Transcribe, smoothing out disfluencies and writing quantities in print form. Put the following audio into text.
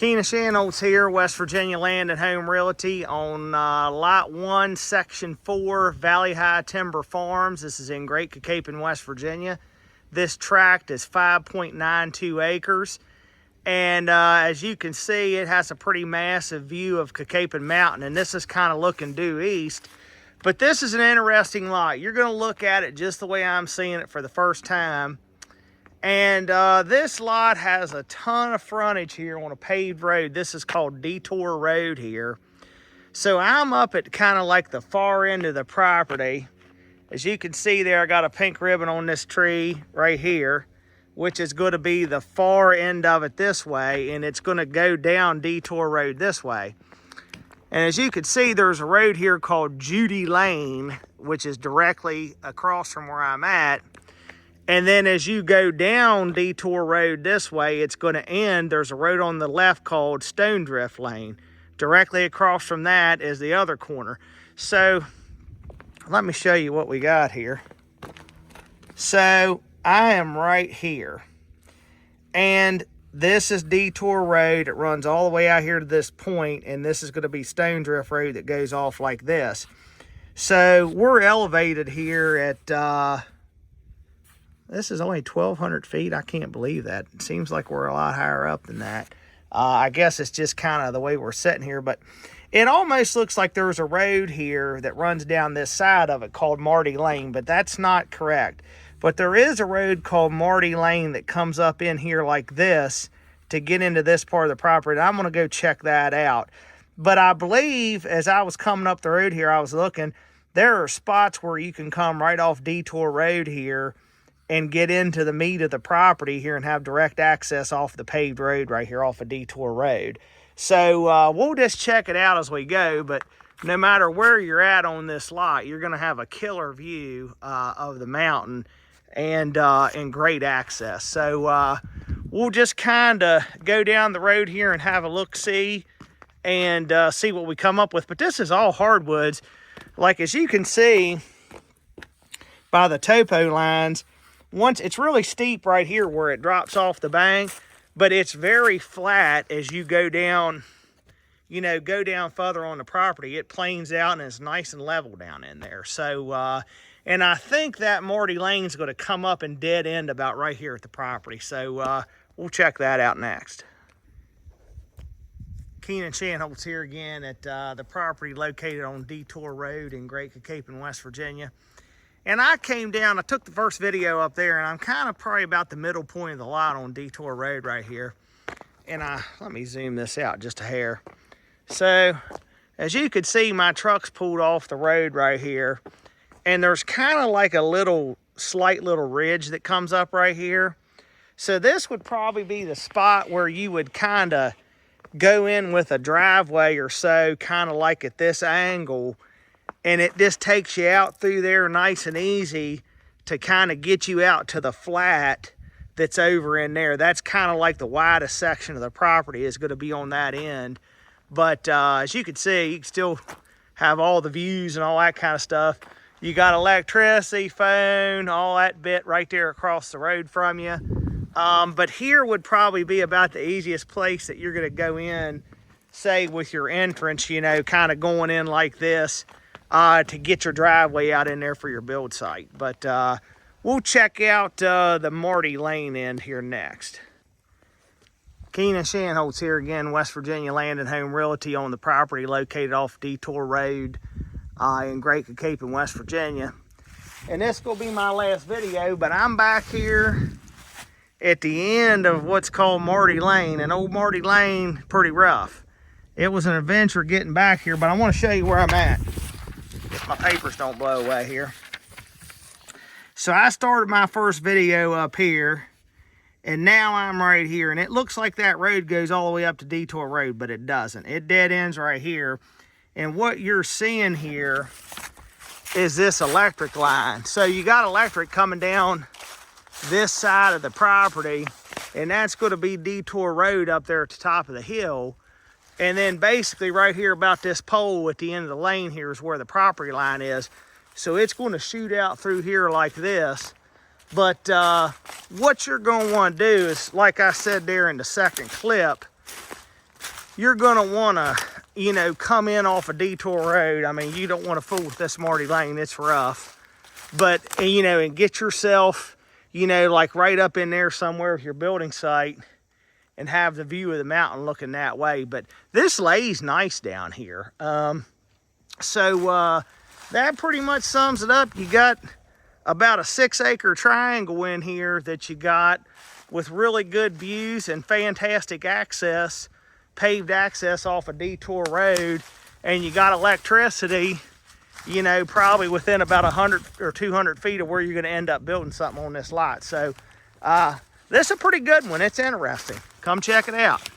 Keena Shanholtz here, West Virginia Land and Home Realty on Lot 1, Section 4, Valley High Timber Farms. This is in Great Cacapon, West Virginia. This tract is 5.92 acres. And as you can see, it has a pretty massive view of Cacapon Mountain. And this is kind of looking due east. But this is an interesting lot. You're going to look at it just the way I'm seeing it for the first time. And this lot has a ton of frontage here on a paved road. This is called Detour Road here. So I'm up at kind of like the far end of the property. As you can see there, I got a pink ribbon on this tree right here, which is going to be the far end of it this way, and it's going to go down Detour Road this way. And as you can see, there's a road here called Judy Lane, which is directly across from where I'm at. And then as you go down Detour Road this way, it's going to end. There's a road on the left called Stonedrift Lane. Directly across from that is the other corner. So let me show you what we got here. So I am right here. And this is Detour Road. It runs all the way out here to this point, and this is going to be Stonedrift Road that goes off like this. So we're elevated here at... this is only 1,200 feet. I can't believe that. It seems like we're a lot higher up than that. I guess it's just kind of the way we're sitting here, but it almost looks like there's a road here that runs down this side of it called Marty Lane, but that's not correct. But there is a road called Marty Lane that comes up in here like this to get into this part of the property. I'm going to go check that out. But I believe as I was coming up the road here, I was looking, there are spots where you can come right off Detour Road here and get into the meat of the property here and have direct access off the paved road right here off of Detour Road. So we'll just check it out as we go, but no matter where you're at on this lot, you're going to have a killer view of the mountain and great access. So we'll just kind of go down the road here and have a look-see and see what we come up with. But this is all hardwoods. Like as you can see by the topo lines, once it's really steep right here where it drops off the bank, but it's very flat as you go down, you know, go down further on the property. It planes out and it's nice and level down in there. So, and I think that Marty Lane's going to come up and dead end about right here at the property. So we'll check that out next. Keena Shanholtz here again at the property located on Detour Road in Great Cacapon, West Virginia. And I came down, I took the first video up there, and I'm kind of probably about the middle point of the lot on Detour Road right here. And let me zoom this out just a hair. So, as you can see, my truck's pulled off the road right here. And there's kind of like a slight little ridge that comes up right here. So this would probably be the spot where you would kind of go in with a driveway or so, kind of like at this angle. And it just takes you out through there nice and easy to kind of get you out to the flat that's over in there. That's kind of like the widest section of the property is going to be on that end. But as you can see, you can still have all the views and all that kind of stuff. You got electricity, phone, all that bit right there across the road from you. But here would probably be about the easiest place that you're going to go in, say with your entrance, you know, kind of going in like this. To get your driveway out in there for your build site. But we'll check out the Marty Lane end here next. Keena Shanholtz here again, West Virginia Land and Home Realty on the property located off Detour Road in Great Cacapon, West Virginia. And this will be my last video, but I'm back here at the end of what's called Marty Lane. And old Marty Lane, pretty rough. It was an adventure getting back here, but I want to show you where I'm at. If my papers don't blow away here. So I started my first video up here, and now I'm right here, and it looks like that road goes all the way up to Detour Road, but it doesn't. It dead ends right here, and what you're seeing here is this electric line. So you got electric coming down this side of the property, and that's going to be Detour Road up there at the top of the hill. And then basically right here about this pole at the end of the lane here is where the property line is. So it's going to shoot out through here like this. But what you're going to want to do is, like I said there in the second clip, you're gonna wanna, you know, come in off a Detour road. I mean, you don't wanna fool with this Marty Lane, it's rough. But, you know, and get yourself, you know, like right up in there somewhere with your building site and have the view of the mountain looking that way. But this lays nice down here. So that pretty much sums it up. You got about a 6-acre triangle in here that you got with really good views and fantastic access, paved access off a Detour road, and you got electricity, you know, probably within about 100 or 200 feet of where you're going to end up building something on this lot. So this is a pretty good one. It's interesting. Come check it out.